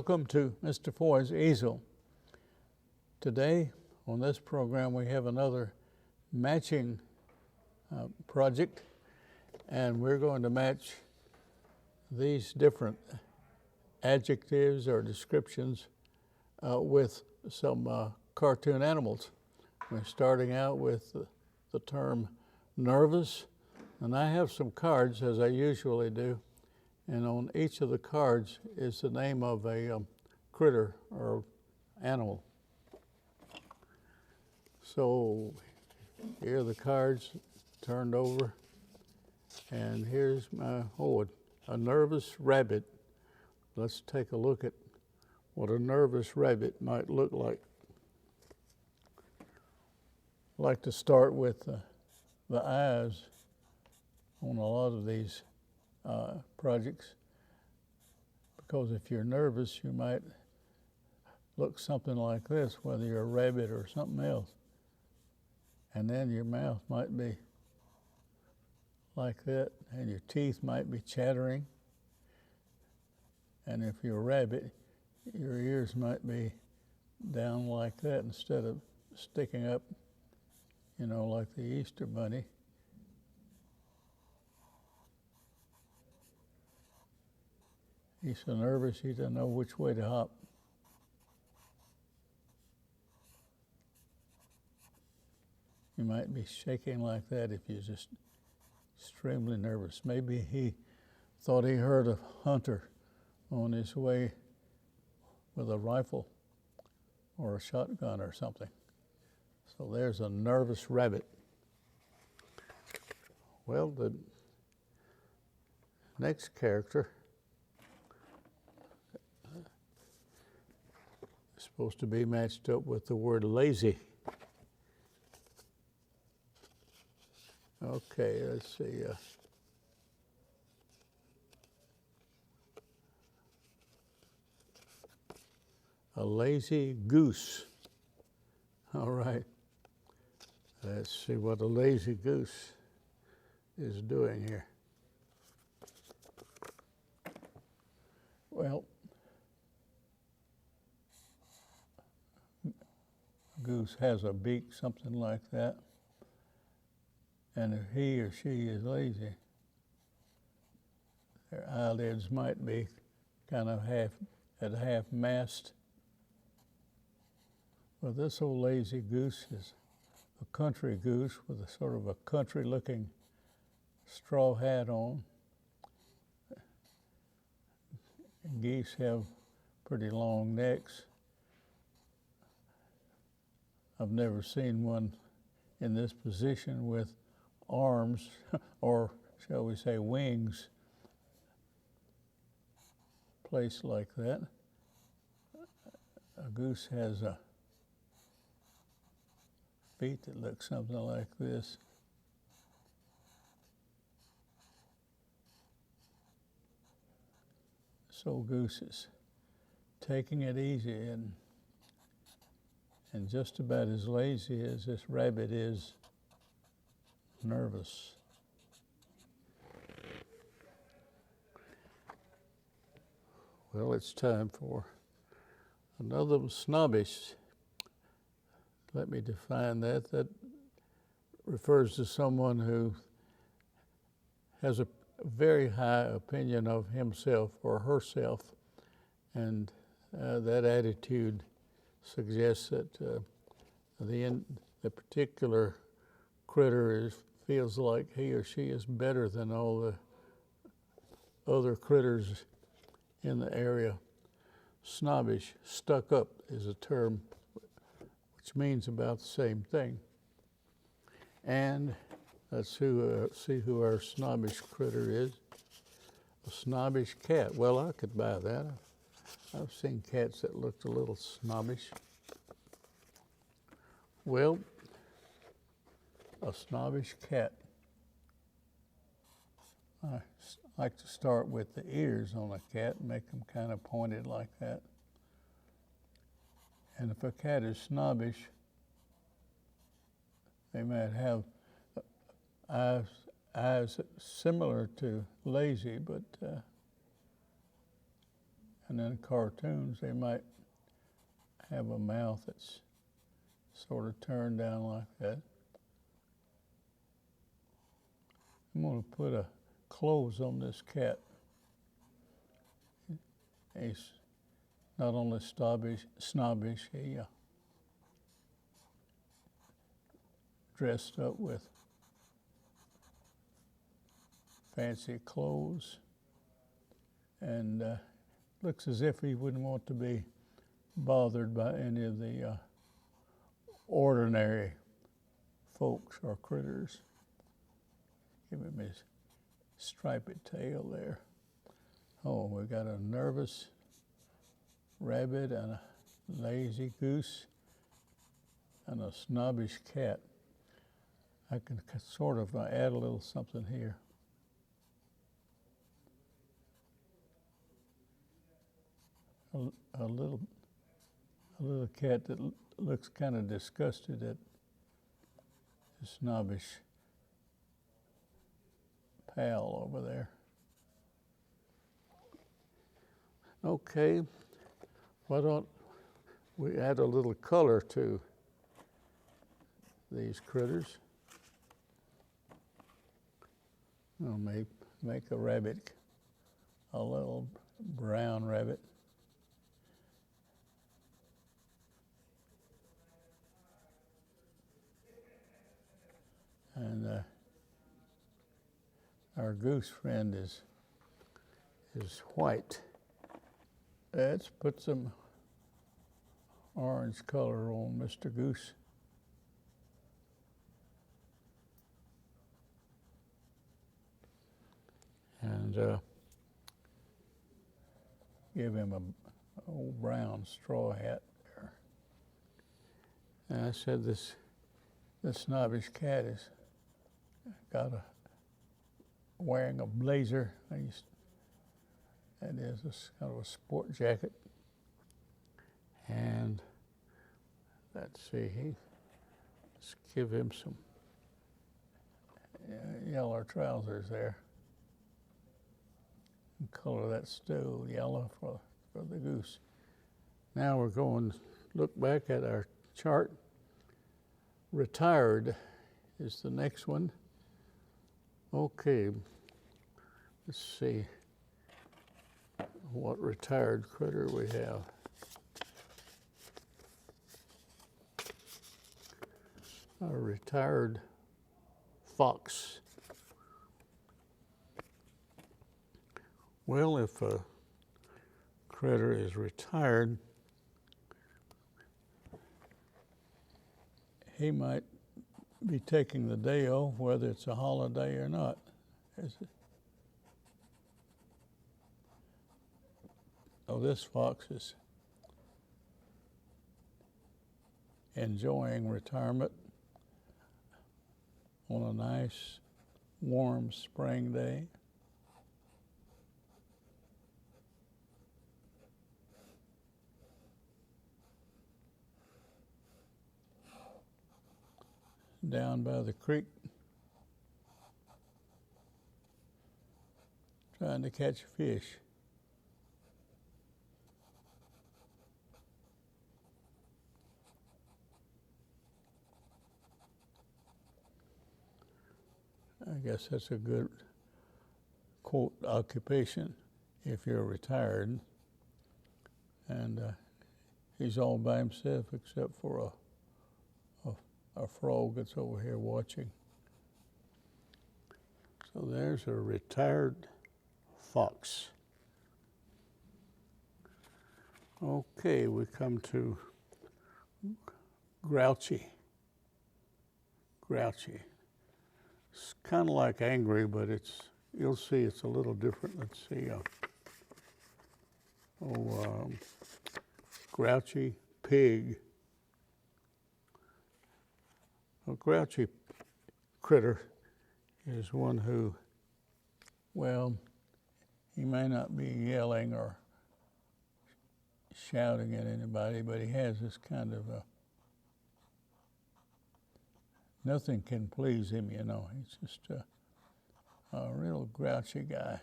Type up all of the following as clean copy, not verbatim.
Welcome to Mr. Foy's Easel. Today on this program we have another matching project, and we're going to match these different adjectives or descriptions with some cartoon animals. We're starting out with the term nervous, and I have some cards as I usually do, and on each of the cards is the name of a critter or animal. So here are the cards turned over, and here's my, a nervous rabbit. Let's take a look at what a nervous rabbit might look like. I'd like to start with the eyes on a lot of these projects, because if you're nervous you might look something like this, whether you're a rabbit or something else, and then your mouth might be like that and your teeth might be chattering, and if you're a rabbit your ears might be down like that instead of sticking up, you know, like the Easter bunny. He's so nervous he doesn't know which way to hop. You might be shaking like that if you're just extremely nervous. Maybe he thought he heard a hunter on his way with a rifle or a shotgun or something. So there's a nervous rabbit. Well, the next character is supposed to be matched up with the word lazy. Okay, let's see. A lazy goose. All right. Let's see what a lazy goose is doing here. Well, a goose has a beak, something like that. And if he or she is lazy, their eyelids might be kind of at half mast. Well, this old lazy goose is a country goose with a sort of a country-looking straw hat on. Geese have pretty long necks. I've never seen one in this position with arms, or shall we say wings, placed like that. A goose has a feet that look something like this. So Goose is taking it easy and just about as lazy as this rabbit is nervous. Well, it's time for another snobbish. Let me define that. That refers to someone who has a very high opinion of himself or herself, and that attitude suggests that the particular critter feels like he or she is better than all the other critters in the area. Snobbish, stuck up, is a term which means about the same thing. And let's see who our snobbish critter is. A snobbish cat. Well, I could buy that. I've seen cats that looked a little snobbish. Well, a snobbish cat. I like to start with the ears on a cat and make them kind of pointed like that. And if a cat is snobbish, they might have eyes similar to lazy, but And in cartoons, they might have a mouth that's sort of turned down like that. I'm going to put a clothes on this cat. He's not only snobbish, he dressed up with fancy clothes and looks as if he wouldn't want to be bothered by any of the ordinary folks or critters. Give him his striped tail there. Oh, we got a nervous rabbit and a lazy goose and a snobbish cat. I can sort of add a little something here. A little cat that looks kind of disgusted at the snobbish pal over there. Okay, why don't we add a little color to these critters? I'll make a rabbit, a little brown rabbit. And our goose friend is white. Let's put some orange color on Mr. Goose. And give him a old brown straw hat there. And I said this snobbish cat is wearing a blazer. That is kind of a sport jacket. And let's see, let's give him some yellow trousers there. And color that stove yellow for the goose. Now we're going to look back at our chart. Retired is the next one. Okay, let's see what retired critter we have. A retired fox. Well, if a critter is retired, he might be taking the day off, whether it's a holiday or not. Oh, this fox is enjoying retirement on a nice, warm spring day. Down by the creek, trying to catch fish. I guess that's a good, quote, occupation if you're retired. And he's all by himself except for a frog that's over here watching. So there's a retired fox. Okay, we come to Grouchy. Grouchy. It's kind of like angry, but you'll see it's a little different. Let's see. Grouchy pig. A grouchy critter is one who, well, he may not be yelling or shouting at anybody, but he has this kind of nothing can please him, you know. He's just a real grouchy guy.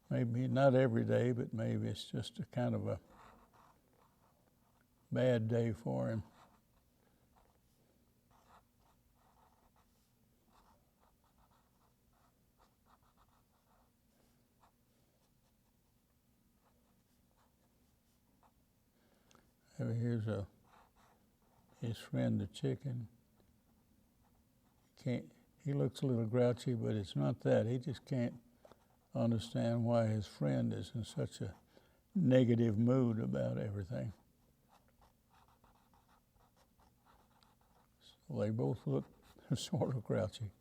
Maybe not every day, but maybe it's just a kind of a bad day for him. Here's his friend the chicken. He looks a little grouchy, but it's not that. He just can't understand why his friend is in such a negative mood about everything. So they both look sort of grouchy.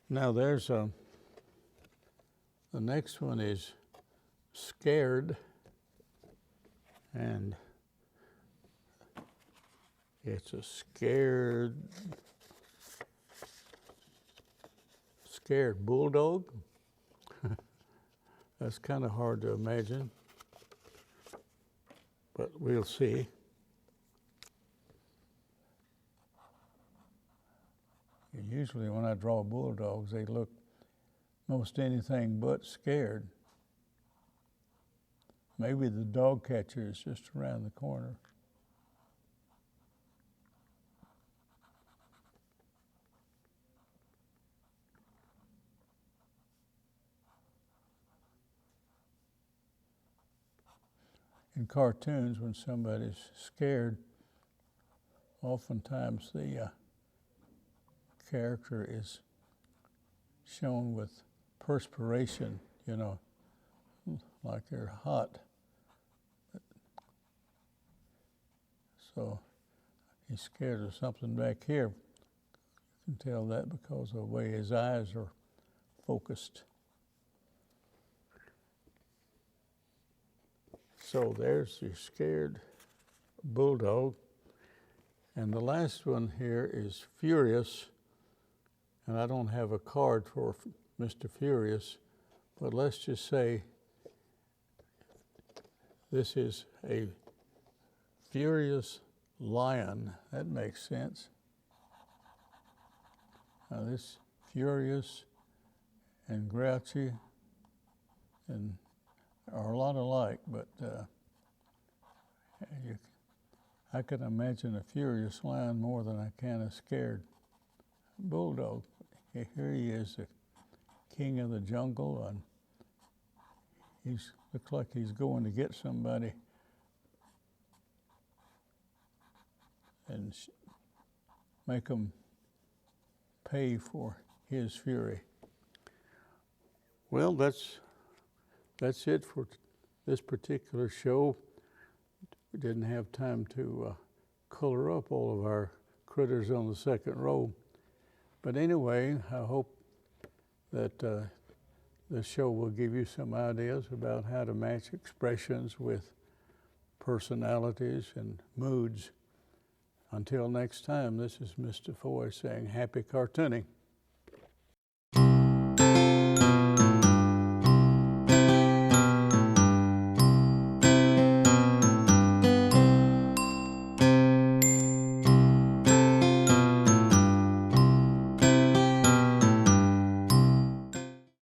Now there's the next one is scared, and it's a scared bulldog. That's kind of hard to imagine, but we'll see. Usually when I draw bulldogs, they look most anything but scared. Maybe the dog catcher is just around the corner. In cartoons, when somebody's scared, oftentimes the character is shown with perspiration, like they're hot. So he's scared of something back here. You can tell that because of the way his eyes are focused. So there's your scared bulldog. And the last one here is Furious. And I don't have a card for Mr. Furious, but let's just say this is a furious lion. That makes sense. Now this Furious and Grouchy and are a lot alike, but I can imagine a furious lion more than I can a scared bulldog. Here he is, the king of the jungle, and he looks like he's going to get somebody and make them pay for his fury. Well, that's it for this particular show. We didn't have time to color up all of our critters on the second row. But anyway, I hope that this show will give you some ideas about how to match expressions with personalities and moods. Until next time, this is Mr. Foy saying happy cartooning.